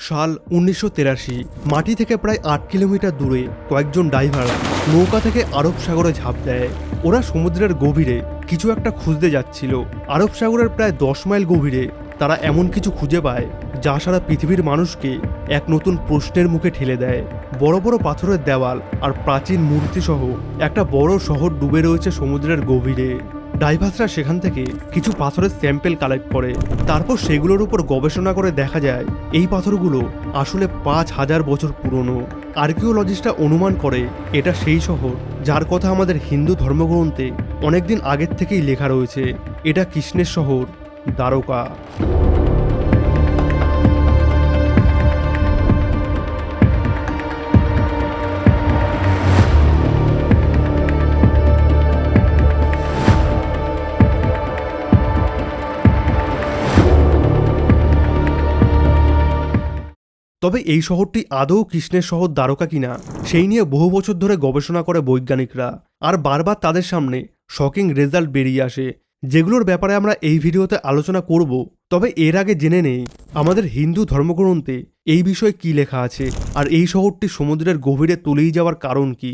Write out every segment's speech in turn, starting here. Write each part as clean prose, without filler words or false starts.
সাল 1983। মাটি থেকে প্রায় 8 কিলোমিটার দূরে কয়েকজন ডাইভার নৌকা থেকে আরব সাগরে ঝাঁপ দেয়। ওরা সমুদ্রের গভীরে কিছু একটা খুঁজতে যাচ্ছিল। আরব সাগরের প্রায় 10 মাইল গভীরে তারা এমন কিছু খুঁজে পায় যা সারা পৃথিবীর মানুষকে এক নতুন প্রশ্নের মুখে ঠেলে দেয়। বড় বড় পাথরের দেওয়াল আর প্রাচীন মূর্তি সহ একটা বড় শহর ডুবে রয়েছে সমুদ্রের গভীরে। ডাইভার্সরা সেখান থেকে কিছু পাথরের স্যাম্পেল কালেক্ট করে, তারপর সেগুলোর উপর গবেষণা করে দেখা যায় এই পাথরগুলো আসলে 5000 বছর পুরনো। আর্কিওলজিস্টরা অনুমান করে এটা সেই শহর যার কথা আমাদের হিন্দু ধর্মগ্রন্থে অনেকদিন আগের থেকেই লেখা রয়েছে। এটা কৃষ্ণের শহর দ্বারকা। তবে এই শহরটি আদৌ কৃষ্ণের শহর দ্বারকা কিনা সেই নিয়ে বহু বছর ধরে গবেষণা করে বৈজ্ঞানিকরা, আর বারবার তাদের সামনে শকিং রেজাল্ট বেরিয়ে আসে, যেগুলোর ব্যাপারে আমরা এই ভিডিওতে আলোচনা করব। তবে এর আগে জেনে নেই আমাদের হিন্দু ধর্মগ্রন্থে এই বিষয়ে কি লেখা আছে, আর এই শহরটি সমুদ্রের গভীরে তলিয়ে যাওয়ার কারণ কি।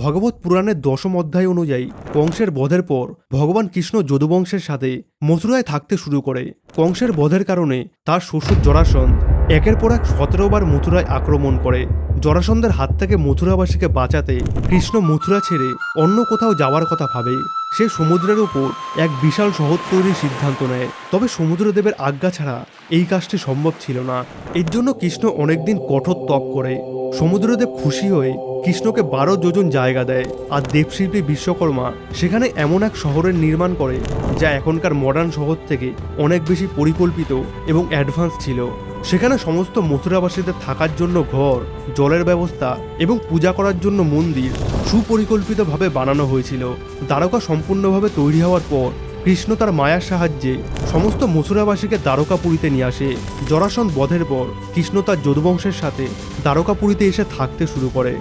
ভগবত পুরাণের 10ম অধ্যায় অনুযায়ী কংসের বধের পর ভগবান কৃষ্ণ যদুবংশের সাথে মথুরায় থাকতে শুরু করে। কংসের বধের কারণে তার শ্বশুর জরাসন্ধ একের পর এক 17 বার মথুরায় আক্রমণ করে। জরাসন্ধের হাত থেকে মথুরাবাসীকে বাঁচাতে কৃষ্ণ মথুরা ছেড়ে অন্য কোথাও যাওয়ার কথা ভাবে। সে সমুদ্রের উপর এক বিশাল শহর তৈরির সিদ্ধান্ত নেয়, তবে সমুদ্রদেবের আজ্ঞা ছাড়া এই কাজটি সম্ভব ছিল না। এর জন্য কৃষ্ণ অনেকদিন কঠোর তপ করে। সমুদ্রদেব খুশি হয়ে কৃষ্ণকে 12 যোজন জায়গা দেয়, আর দেবশিল্পী বিশ্বকর্মা সেখানে এমন এক শহরের নির্মাণ করে যা এখনকার মডার্ন শহর থেকে অনেক বেশি পরিকল্পিত এবং অ্যাডভান্স ছিল। সেখানে সমস্ত মথুরাবাসীদের থাকার জন্য ঘর, জলের ব্যবস্থা এবং পূজা করার জন্য মন্দির সুপরিকল্পিতভাবে বানানো হয়েছিল। দ্বারকা সম্পূর্ণভাবে তৈরি হওয়ার পর কৃষ্ণ তার মায়ার সাহায্যে সমস্ত মথুরাবাসীকে দ্বারকাপুরীতে নিয়ে আসে। জরাসন্ধ বধের পর কৃষ্ণ তার যদুবংশের সাথে দ্বারকাপুরীতে এসে থাকতে শুরু করে।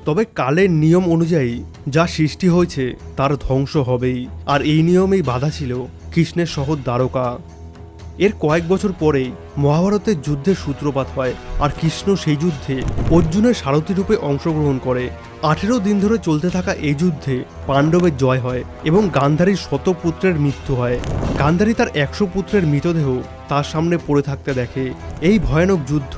তবে কালের নিয়ম অনুযায়ী যা সৃষ্টি হয়েছে তার ধ্বংস হবেই, আর এই নিয়মেই বাধা ছিল কৃষ্ণের শহর দ্বারকা। এর কয়েক বছর পরেই মহাভারতের যুদ্ধের সূত্রপাত হয়, আর কৃষ্ণ সেই যুদ্ধে অর্জুনের সারথী রূপে অংশগ্রহণ করে। 18 দিন ধরে চলতে থাকা এই যুদ্ধে পাণ্ডবের জয় হয় এবং গান্ধারীর 100 পুত্রের মৃত্যু হয়। গান্ধারী তার 100 পুত্রের মৃতদেহ তার সামনে পড়ে থাকতে দেখে। এই ভয়ানক যুদ্ধ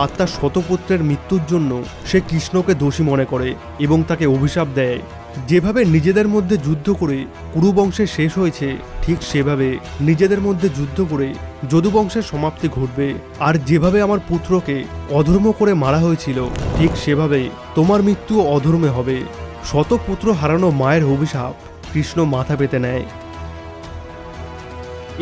আর তার 100 পুত্রের মৃত্যুর জন্য সে কৃষ্ণকে দোষী মনে করে এবং তাকে অভিশাপ দেয়। যেভাবে নিজেদের মধ্যে যুদ্ধ করে কুরুবংশের শেষ হয়েছে, ঠিক সেভাবে নিজেদের মধ্যে যুদ্ধ করে যদুবংশের সমাপ্তি ঘটবে। আর যেভাবে আমার পুত্রকে অধর্ম করে মারা হয়েছিল, ঠিক সেভাবে তোমার মৃত্যু অধর্মে হবে। 100 পুত্র হারানো মায়ের অভিশাপ কৃষ্ণ মাথা পেতে নেয়।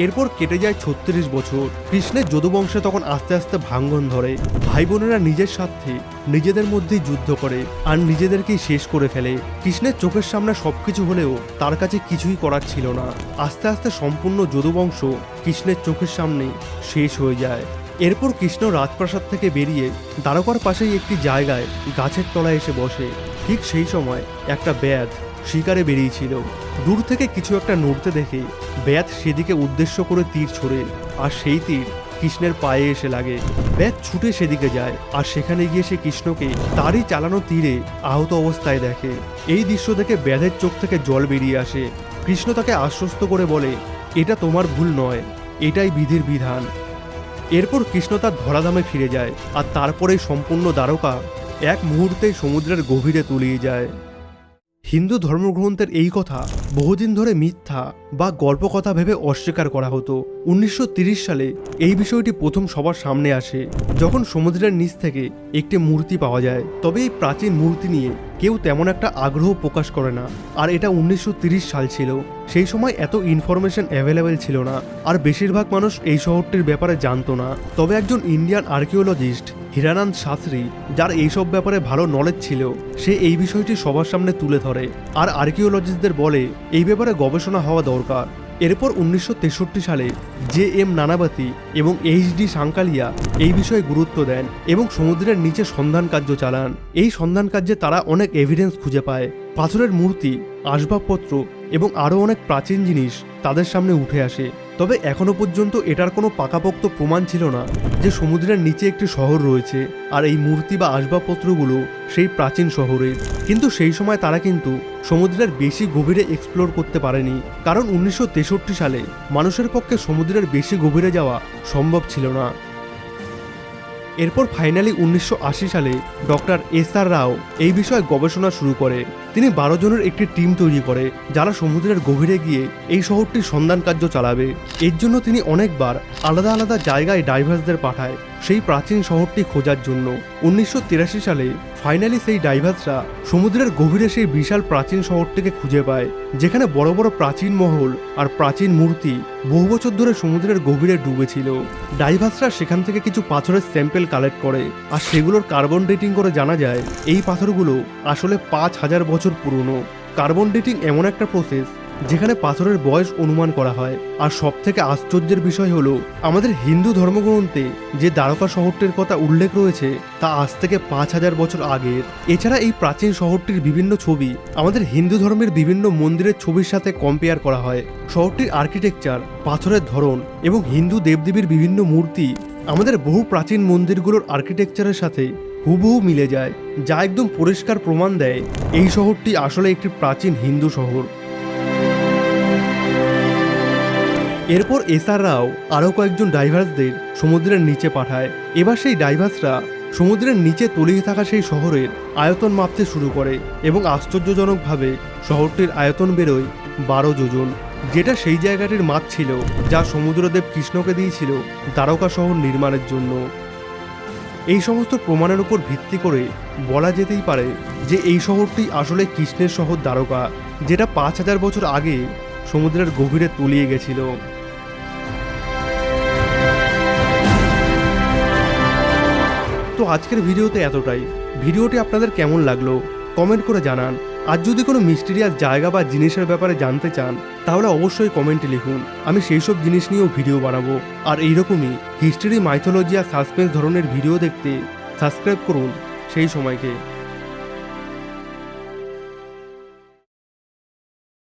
এরপর কেটে যায় 36 বছর। কৃষ্ণের যদুবংশে তখন আস্তে আস্তে ভাঙ্গন ধরে। ভাই বোনেরা নিজের স্বার্থে নিজেদের মধ্যেই যুদ্ধ করে আর নিজেদেরকেই শেষ করে ফেলে। কৃষ্ণের চোখের সামনে সবকিছু হলেও তার কাছে কিছুই করার ছিল না। আস্তে আস্তে সম্পূর্ণ যদুবংশ কৃষ্ণের চোখের সামনে শেষ হয়ে যায়। এরপর কৃষ্ণ রাজপ্রাসাদ থেকে বেরিয়ে দ্বারকার পাশেই একটি জায়গায় গাছের তলায় এসে বসে। ঠিক সেই সময় একটা ব্যাধ শিকারে বেরিয়েছিল। দূর থেকে কিছু একটা নড়তে দেখে ব্যাধ সেদিকে উদ্দেশ্য করে তীর ছোড়ে, আর সেই তীর কৃষ্ণের পায়ে এসে লাগে। ব্যাধ ছুটে সেদিকে যায়, আর সেখানে গিয়ে সে কৃষ্ণকে তারই চালানো তীরে আহত অবস্থায় দেখে। এই দৃশ্য দেখে ব্যাধের চোখ থেকে জল বেরিয়ে আসে। কৃষ্ণ তাকে আশ্বস্ত করে বলে, এটা তোমার ভুল নয়, এটাই বিধির বিধান। এরপর কৃষ্ণ তার ধরাধামে ফিরে যায়, আর তারপরেই সম্পূর্ণ দ্বারকা এক মুহূর্তেই সমুদ্রের গভীরে তলিয়ে যায়। হিন্দু ধর্মগ্রন্থের এই কথা বহুদিন ধরে মিথ্যা বা গল্পকথা ভেবে অস্বীকার করা হতো। 1930 সালে এই বিষয়টি প্রথম সবার সামনে আসে, যখন সমুদ্রের নিচ থেকে একটি মূর্তি পাওয়া যায়। তবে এই প্রাচীন মূর্তি নিয়ে কেউ তেমন একটা আগ্রহ প্রকাশ করে না। আর এটা 1930 সাল ছিল, সেই সময় এত ইনফরমেশন অ্যাভেলেবেল ছিল না, আর বেশিরভাগ মানুষ এই শহরটির ব্যাপারে জানতো না। তবে একজন ইন্ডিয়ান আর্কিওলজিস্ট হিরানন্দ শাস্ত্রী, যার এইসব ব্যাপারে ভালো নলেজ ছিল, সে এই বিষয়টি সবার সামনে তুলে ধরে আর আর্কিওলজিস্টদের বলে এই ব্যাপারে গবেষণা হওয়া দরকার। এরপর 1963 সালে JM নানাবতী এবং HD সাঙ্কালিয়া এই বিষয়ে গুরুত্ব দেন এবং সমুদ্রের নিচে সন্ধান কার্য চালান। এই সন্ধান কার্যে তারা অনেক এভিডেন্স খুঁজে পায়। পাথরের মূর্তি, আসবাবপত্র এবং আরও অনেক প্রাচীন জিনিস তাদের সামনে উঠে আসে। তবে এখনো পর্যন্ত এটার কোনো পাকাপোক্ত প্রমাণ ছিল না যে সমুদ্রের নিচে একটি শহর রয়েছে আর এই মূর্তি বা আসবাবপত্রগুলো সেই প্রাচীন শহরের। কিন্তু সেই সময় তারা কিন্তু সমুদ্রের বেশি গভীরে এক্সপ্লোর করতে পারেনি, কারণ 1963 সালে মানুষের পক্ষে সমুদ্রের বেশি গভীরে যাওয়া সম্ভব ছিল না। এরপর ফাইনালি 1980 সালে ডক্টর এস.আর. রাও এই বিষয়ে গবেষণা শুরু করে। তিনি 12 জনের একটি টিম তৈরি করে যারা সমুদ্রের গভীরে গিয়ে এই শহরটির সন্ধান কার্য চালাবে। এর জন্য তিনি অনেকবার আলাদা আলাদা জায়গায় ডাইভার্সদের পাঠায় সেই প্রাচীন শহরটি খোঁজার জন্য। 1983 সালে ফাইনালি সেই ডাইভার্সরা সমুদ্রের গভীরে সেই বিশাল প্রাচীন শহরটিকে খুঁজে পায়, যেখানে বড় বড় প্রাচীন মহল আর প্রাচীন মূর্তি বহু বছর ধরে সমুদ্রের গভীরে ডুবেছিল। ডাইভার্সরা সেখান থেকে কিছু পাথরের স্যাম্পেল কালেক্ট করে আর সেগুলোর কার্বন ডেটিং করে জানা যায় এই পাথরগুলো আসলে 5000 বছর পুরনো। কার্বন ডেটিং এমন একটা প্রসেস যেখানে পাথরের বয়স অনুমান করা হয়। আর সব থেকে আশ্চর্যের বিষয় হলো আমাদের হিন্দু ধর্মগ্রন্থে যে দ্বারকা শহরটির কথা উল্লেখ রয়েছে তা আজ থেকে 5000 বছর আগের। এছাড়া এই প্রাচীন শহরটির বিভিন্ন ছবি আমাদের হিন্দু ধর্মের বিভিন্ন মন্দিরের ছবির সাথে কম্পেয়ার করা হয়। শহরটির আর্কিটেকচার, পাথরের ধরন এবং হিন্দু দেবদেবীর বিভিন্ন মূর্তি আমাদের বহু প্রাচীন মন্দিরগুলোর আর্কিটেকচারের সাথে হুবহু মিলে যায়, যা একদম পরিষ্কার প্রমাণ দেয় এই শহরটি আসলে একটি প্রাচীন হিন্দু শহর। এরপর এস.আর. রাও আরও কয়েকজন ডাইভার্সদের সমুদ্রের নিচে পাঠায়। এবার সেই ডাইভার্সরা সমুদ্রের নিচে তলিয়ে থাকা সেই শহরের আয়তন মাপতে শুরু করে এবং আশ্চর্যজনকভাবে শহরটির আয়তন বেরোয় 12 যোজন, যেটা সেই জায়গাটির মাপ ছিল যা সমুদ্রদেব কৃষ্ণকে দিয়েছিল দ্বারকা শহর নির্মাণের জন্য। এই সমস্ত প্রমাণের উপর ভিত্তি করে বলা যেতেই পারে যে এই শহরটি আসলে কৃষ্ণের শহর দ্বারকা, যেটা 5000 বছর আগে সমুদ্রের গভীরে তলিয়ে গেছিল। তো আজকের ভিডিওতে এতটাই। ভিডিওটি আপনাদের কেমন লাগলো কমেন্ট করে জানান। আর যদি কোনো মিস্টিরিয়াস জায়গা বা জিনিসের ব্যাপারে জানতে চান তাহলে অবশ্যই কমেন্টে লিখুন, আমি সেই সব জিনিস নিয়েও ভিডিও বানাবো। আর এইরকমই হিস্ট্রি, মাইথোলজি আর সাসপেন্স ধরনের ভিডিও দেখতে সাবস্ক্রাইব করুন সেই সময়কে।